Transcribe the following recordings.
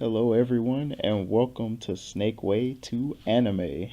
Hello, everyone, and welcome to Snake Way to Anime.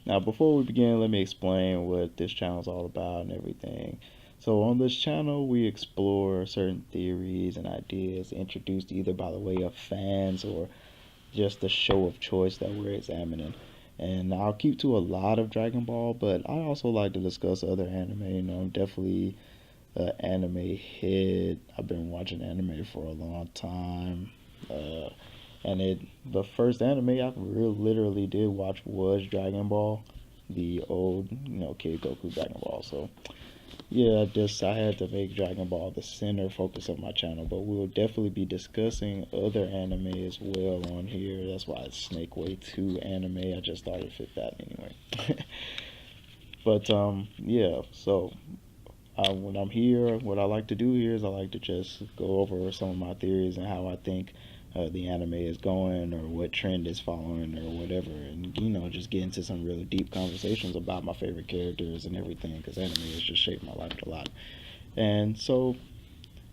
Now, before we begin, let me explain what this channel is all about and everything. So, on this channel, we explore certain theories and ideas introduced either by the way of fans or just the show of choice that we're examining. And I'll keep to a lot of Dragon Ball, but I also like to discuss other anime. I'm definitely an anime head. I've been watching anime for a long time. Uh, and the first anime I literally did watch was Dragon Ball, the old Kid Goku Dragon Ball. So yeah, just I had to make Dragon Ball the center focus of my channel, but we will definitely be discussing other anime as well on here. That's why it's Snake Way 2 anime. I just thought it fit that anyway. But yeah, so when I'm here, what I like to do here is I like to just go over some of my theories and how I think the anime is going or what trend is following or whatever, and just get into some really deep conversations about my favorite characters and everything because anime has just shaped my life a lot. And so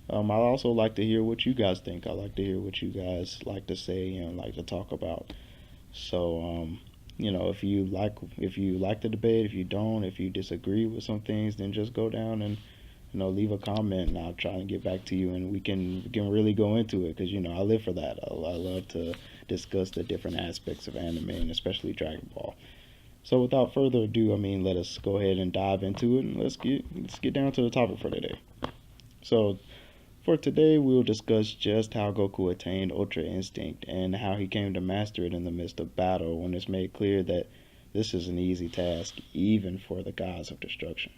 I also like to hear what you guys think. I like to hear what you guys like to say and like to talk about. So if you like the debate, if you don't, if you disagree with some things, then just go down and leave a comment, and I'll try and get back to you, and we can really go into it because I live for that. I love to discuss the different aspects of anime and especially Dragon Ball. So without further ado, let us go ahead and dive into it, and let's get down to the topic for today. So for today, we'll discuss just how Goku attained Ultra Instinct and how he came to master it in the midst of battle when it's made clear that this is an easy task, even for the gods of destruction.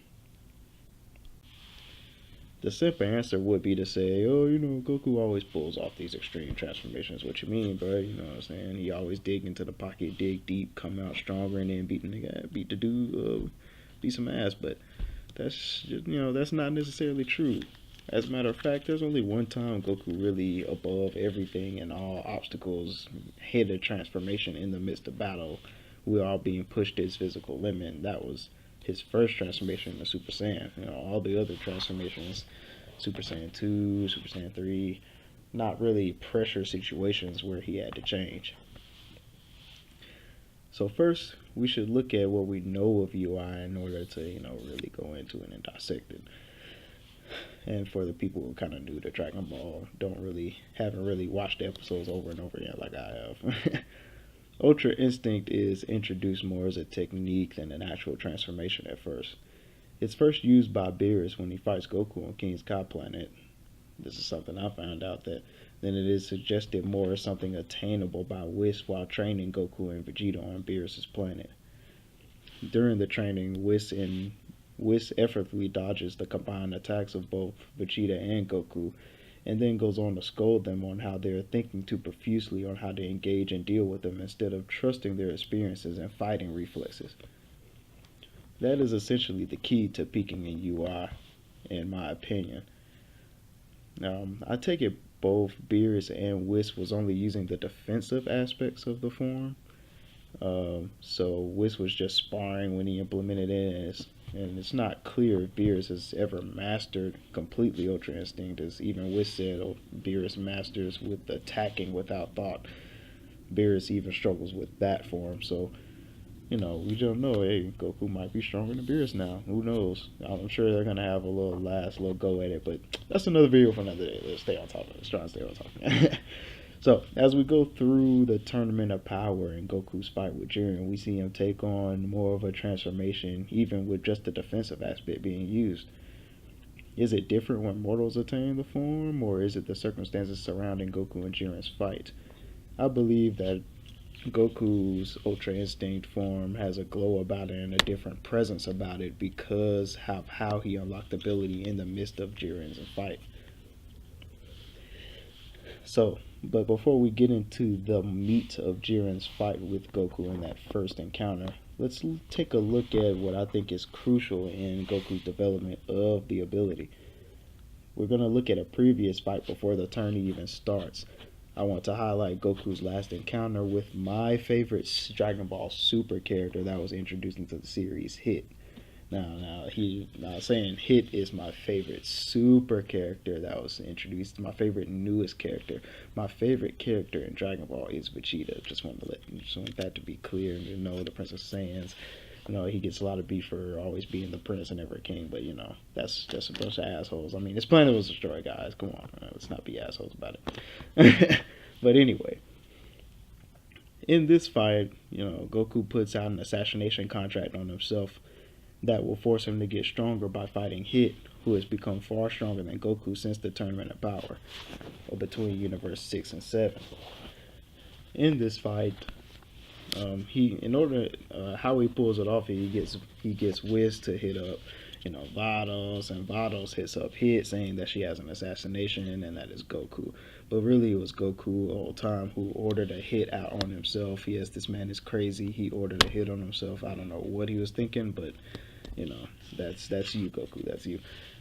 The simple answer would be to say, oh, Goku always pulls off these extreme transformations. What you mean, bro? You know what I'm saying? He always dig into the pocket, dig deep, come out stronger, and then beat the dude, beat some ass. But that's not necessarily true. As a matter of fact, there's only one time Goku really above everything and all obstacles hit a transformation in the midst of battle. We are all being pushed to his physical limit. And that was his first transformation into Super Saiyan. All the other transformations, Super Saiyan 2, Super Saiyan 3, not really pressure situations where he had to change. So first, we should look at what we know of UI in order to, really go into it and dissect it. And for the people who kind of new to Dragon Ball, haven't really watched the episodes over and over again like I have. Ultra Instinct is introduced more as a technique than an actual transformation at first. It's first used by Beerus when he fights Goku on King's Kai planet. This is something I found out then it is suggested more as something attainable by Whis while training Goku and Vegeta on Beerus's planet. During the training, Whis effortlessly dodges the combined attacks of both Vegeta and Goku, and then goes on to scold them on how they are thinking too profusely on how to engage and deal with them instead of trusting their experiences and fighting reflexes. That is essentially the key to peaking in UI, in my opinion. I take it both Beerus and Whis was only using the defensive aspects of the form. So Whis was just sparring when he implemented it, and it's not clear if Beerus has ever mastered completely Ultra Instinct, as even Whis said Beerus masters with attacking without thought. Beerus even struggles with that form, so we don't know. Hey, Goku might be stronger than Beerus now. Who knows? I'm sure they're gonna have a little go at it, but that's another video for another day. Let's stay on topic. Let's try and stay on topic. So, as we go through the Tournament of Power and Goku's fight with Jiren, we see him take on more of a transformation, even with just the defensive aspect being used. Is it different when mortals attain the form, or is it the circumstances surrounding Goku and Jiren's fight? I believe that Goku's Ultra Instinct form has a glow about it and a different presence about it because of how he unlocked ability in the midst of Jiren's fight. So, but before we get into the meat of Jiren's fight with Goku in that first encounter, let's take a look at what I think is crucial in Goku's development of the ability. We're going to look at a previous fight before the tourney even starts. I want to highlight Goku's last encounter with my favorite Dragon Ball Super character that was introduced into the series, Hit. Now saying Hit is my favorite super character that was introduced. My favorite newest character. My favorite character in Dragon Ball is Vegeta. Just want that to be clear. You know, the Prince of Saiyans. You know, he gets a lot of beef for always being the prince and never a king, but you know, that's just a bunch of assholes. I mean, this planet was destroyed, guys. Come on, let's not be assholes about it. But anyway, in this fight, you know, Goku puts out an assassination contract on himself that will force him to get stronger by fighting Hit, who has become far stronger than Goku since the Tournament of Power, or between Universe 6 and 7. In this fight, he in order how he pulls it off, he gets Wiz to hit up, you know, Vados, and Vados hits up Hit, saying that she has an assassination and that is Goku. But really, it was Goku all the time who ordered a hit out on himself. Yes, this man is crazy. He ordered a hit on himself. I don't know what he was thinking, but you know, that's you, Goku. That's you.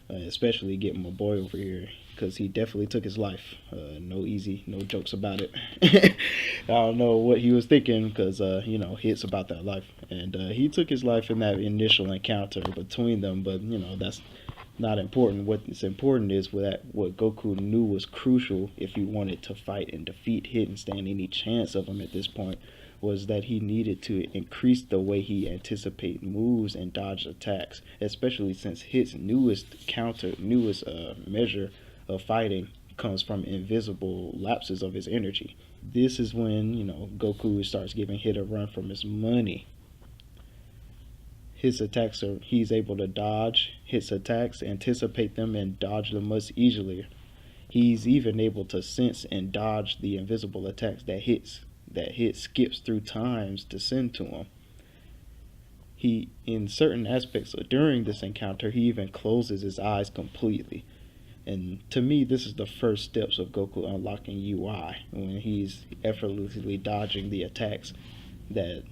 Especially getting my boy over here, because he definitely took his life. No jokes about it. I don't know what he was thinking, because you know, Hit's about that life, and he took his life in that initial encounter between them. But you know, that's not important. What's important is what Goku knew was crucial if he wanted to fight and defeat Hit and stand any chance of him at this point, was that he needed to increase the way he anticipates moves and dodge attacks, especially since Hit's newest measure of fighting comes from invisible lapses of his energy. This is when, you know, Goku starts giving Hit a run for his money. He's able to dodge Hit's attacks, anticipate them, and dodge them much easily. He's even able to sense and dodge the invisible attacks that Hit skips through times to send to him. He, in certain aspects during this encounter, he even closes his eyes completely. And to me, this is the first steps of Goku unlocking UI, when he's effortlessly dodging the attacks that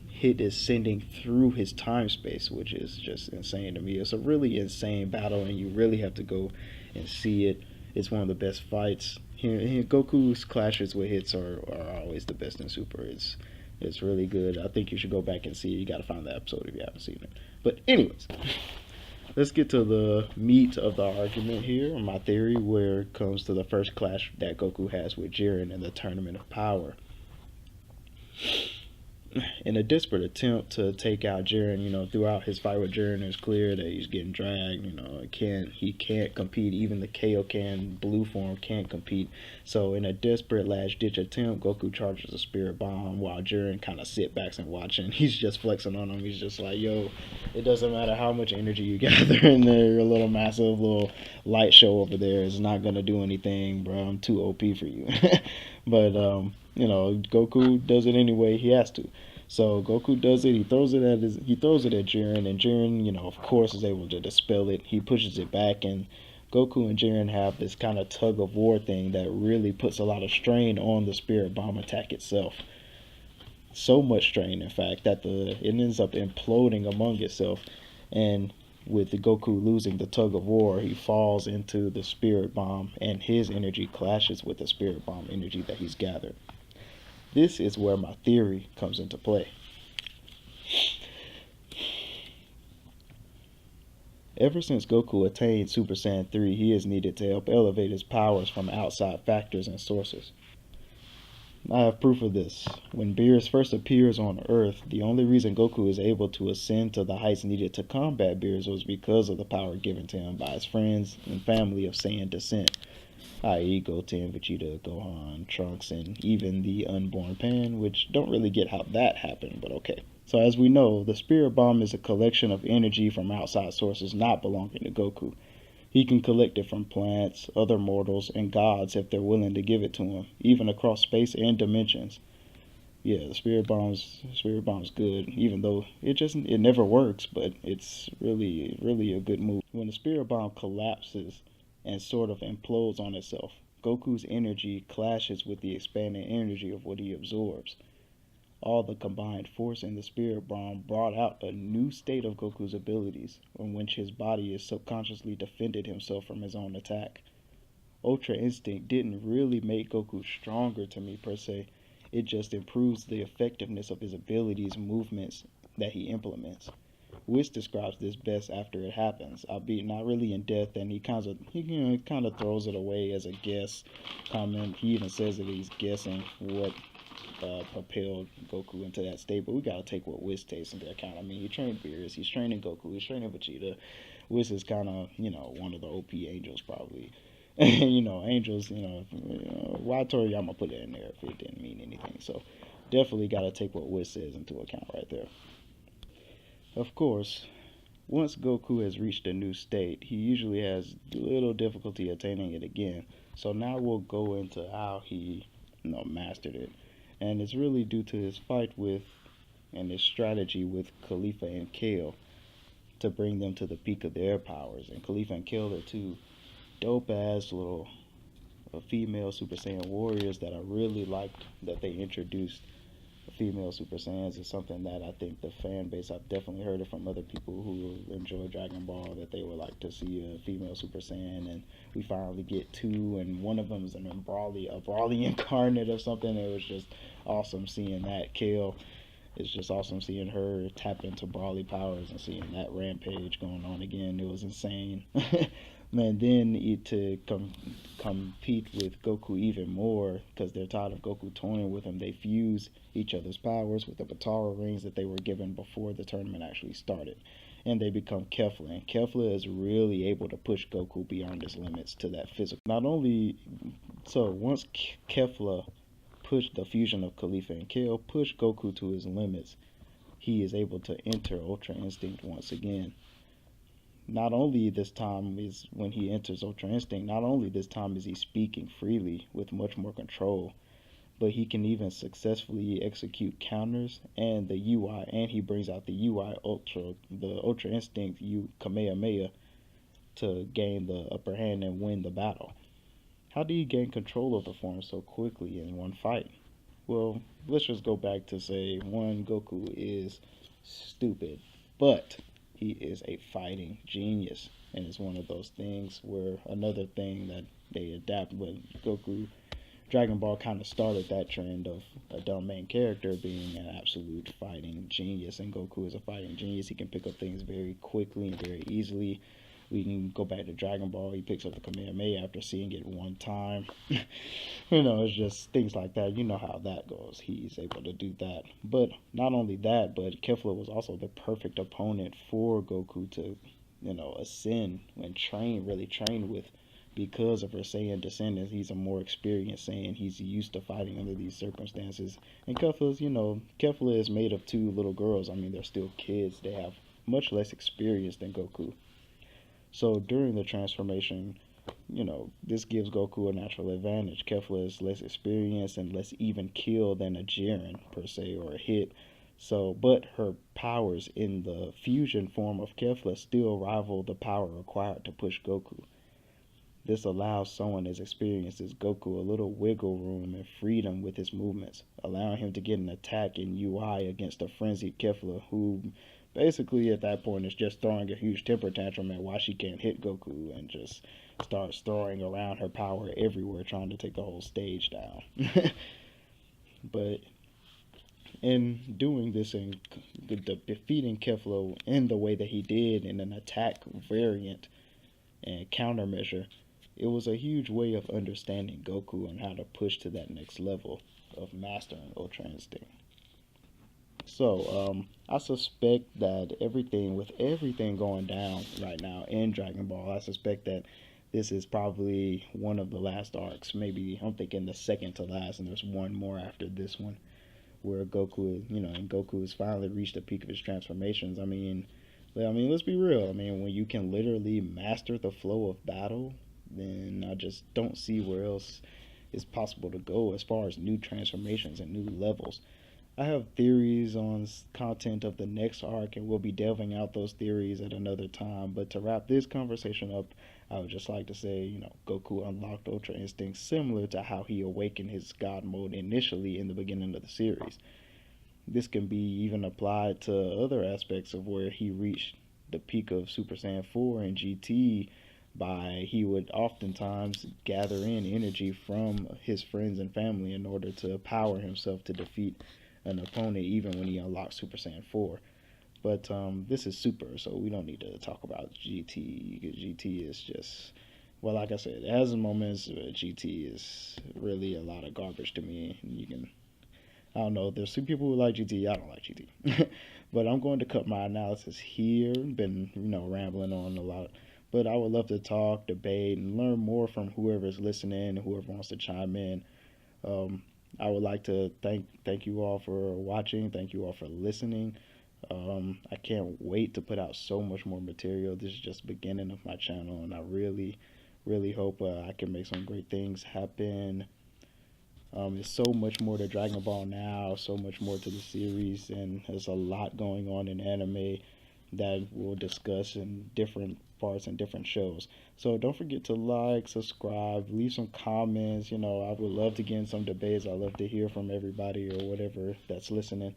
Hit is sending through his time space, which is just insane to me. It's a really insane battle, and you really have to go and see it. It's one of the best fights. Goku's clashes with Hits are always the best in Super. It's really good. I think you should go back and see it. You got to find the episode if you haven't seen it. But anyways, let's get to the meat of the argument here. My theory, where it comes to the first clash that Goku has with Jiren in the Tournament of Power. In a desperate attempt to take out Jiren, you know, throughout his fight with Jiren, it's clear that he's getting dragged. You know, he can't compete. Even the Kaioken blue form can't compete. So, in a desperate last-ditch attempt, Goku charges a Spirit Bomb while Jiren kind of sit back and watching. He's just flexing on him. He's just like, "Yo, it doesn't matter how much energy you gather in there. Your little massive little light show over there is not gonna do anything, bro. I'm too OP for you." But you know, Goku does it anyway. He has to. So Goku does it. He throws it at Jiren, and Jiren, you know, of course, is able to dispel it. He pushes it back, and Goku and Jiren have this kind of tug of war thing that really puts a lot of strain on the Spirit Bomb attack itself. So much strain, in fact, that it ends up imploding among itself. And with the Goku losing the tug of war, he falls into the Spirit Bomb, and his energy clashes with the Spirit Bomb energy that he's gathered. This is where my theory comes into play. Ever since Goku attained Super Saiyan 3, he has needed to help elevate his powers from outside factors and sources. I have proof of this. When Beerus first appears on Earth, the only reason Goku is able to ascend to the heights needed to combat Beerus was because of the power given to him by his friends and family of Saiyan descent, i.e. Goten, Vegeta, Gohan, Trunks, and even the unborn Pan, which don't really get how that happened, but okay. So as we know, the Spirit Bomb is a collection of energy from outside sources not belonging to Goku. He can collect it from plants, other mortals, and gods if they're willing to give it to him, even across space and dimensions. Yeah, the Spirit Bomb's good, even though it never works, but it's really a good move. When the Spirit Bomb collapses and sort of implodes on itself, Goku's energy clashes with the expanding energy of what he absorbs. All the combined force in the Spirit Bomb brought out a new state of Goku's abilities, in which his body has subconsciously defended himself from his own attack. Ultra Instinct didn't really make Goku stronger to me per se, it just improves the effectiveness of his abilities, movements that he implements. Which describes this best after it happens, albeit not really in depth, and he kind of throws it away as a guess comment. He even says that he's guessing what propelled Goku into that state, but we gotta take what Whis takes into account. I mean, he trained Beerus, he's training Goku, he's training Vegeta. Whis is kind of one of the OP angels probably. Angels. Why Toriyama put it in there if it didn't mean anything? So definitely got to take what Whis says into account right there. Of course, once Goku has reached a new state, he usually has little difficulty attaining it again. So now we'll go into how he, mastered it, and it's really due to his fight with and his strategy with Khalifa and Kale to bring them to the peak of their powers. And Khalifa and Kale are two dope ass little female Super Saiyan warriors that I really liked that they introduced female Super Saiyans is something that I think the fan base, I've definitely heard it from other people who enjoy Dragon Ball, that they would like to see a female Super Saiyan, and we finally get two, and one of them is a Brawly incarnate of something. It was just awesome seeing that. Kale, it's just awesome seeing her tap into Brawly powers and seeing that rampage going on again. It was insane. Man, then to compete with Goku even more because they're tired of Goku toying with him, they fuse each other's powers with the Batara rings that they were given before the tournament actually started. And they become Kefla. And Kefla is really able to push Goku beyond his limits to that physical. Not only so, once Kefla pushed the fusion of Khalifa and Kale, pushed Goku to his limits, he is able to enter Ultra Instinct once again. Not only this time is when he enters Ultra Instinct, not only this time is he speaking freely with much more control, but he can even successfully execute counters and the UI, and he brings out the Ultra Instinct Kamehameha to gain the upper hand and win the battle. How do you gain control of the form so quickly in one fight? Well, let's just go back to say one, Goku is stupid, but he is a fighting genius, and it's one of those things where another thing that they adapt with Goku. Dragon Ball kind of started that trend of a dumb main character being an absolute fighting genius, and Goku is a fighting genius. He can pick up things very quickly and very easily. We can go back to Dragon Ball. He picks up the Kamehameha after seeing it one time. It's just things like that. You know how that goes. He's able to do that. But not only that, but Kefla was also the perfect opponent for Goku to, ascend and really train with because of her Saiyan descendants. He's a more experienced Saiyan. He's used to fighting under these circumstances. And Kefla is made of two little girls. I mean, they're still kids. They have much less experience than Goku. So during the transformation, this gives Goku a natural advantage. Kefla is less experienced and less even killed than a Jiren, per se, or a Hit. So, but her powers in the fusion form of Kefla still rival the power required to push Goku. This allows someone as experienced as Goku a little wiggle room and freedom with his movements, allowing him to get an attack in UI against a frenzied Kefla, who basically at that point is just throwing a huge temper tantrum at why she can't hit Goku and just starts throwing around her power everywhere, trying to take the whole stage down. But in doing this and defeating Kefla in the way that he did in an attack variant and countermeasure, it was a huge way of understanding Goku and how to push to that next level of mastering Ultra Instinct. So, I suspect that with everything going down right now in Dragon Ball, I suspect that this is probably one of the last arcs. Maybe I'm thinking the second to last, and there's one more after this one, where Goku has finally reached the peak of his transformations. I mean, let's be real. I mean, when you can literally master the flow of battle, then I just don't see where else is possible to go as far as new transformations and new levels. I have theories on content of the next arc, and we'll be delving out those theories at another time. But to wrap this conversation up, I would just like to say, Goku unlocked Ultra Instinct similar to how he awakened his God mode initially in the beginning of the series. This can be even applied to other aspects of where he reached the peak of Super Saiyan 4 and GT he would oftentimes gather in energy from his friends and family in order to power himself to defeat an opponent even when he unlocks Super Saiyan 4. But this is Super, so we don't need to talk about GT because GT is just, well, like I said, it has moments. But GT is really a lot of garbage to me. You can, I don't know. There's some people who like GT. I don't like GT. But I'm going to cut my analysis here. Been rambling on a lot, but I would love to talk, debate, and learn more from whoever's listening, whoever wants to chime in. Um, I would like to thank you all for watching. Thank you all for listening. I can't wait to put out so much more material. This is just the beginning of my channel, and I really hope I can make some great things happen. There's so much more to Dragon Ball now, so much more to the series, and there's a lot going on in anime that we'll discuss in different parts and different shows. So don't forget to like, subscribe, leave some comments. I would love to get in some debates. I love to hear from everybody or whatever that's listening.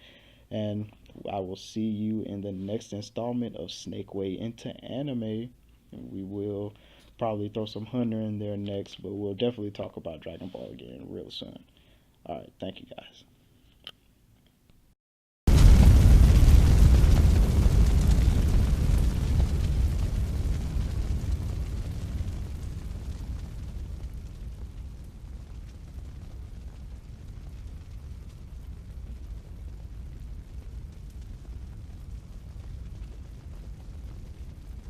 And I will see you in the next installment of Snake Way into Anime. We will probably throw some Hunter in there next, but we'll definitely talk about Dragon Ball again real soon. All right, thank you guys.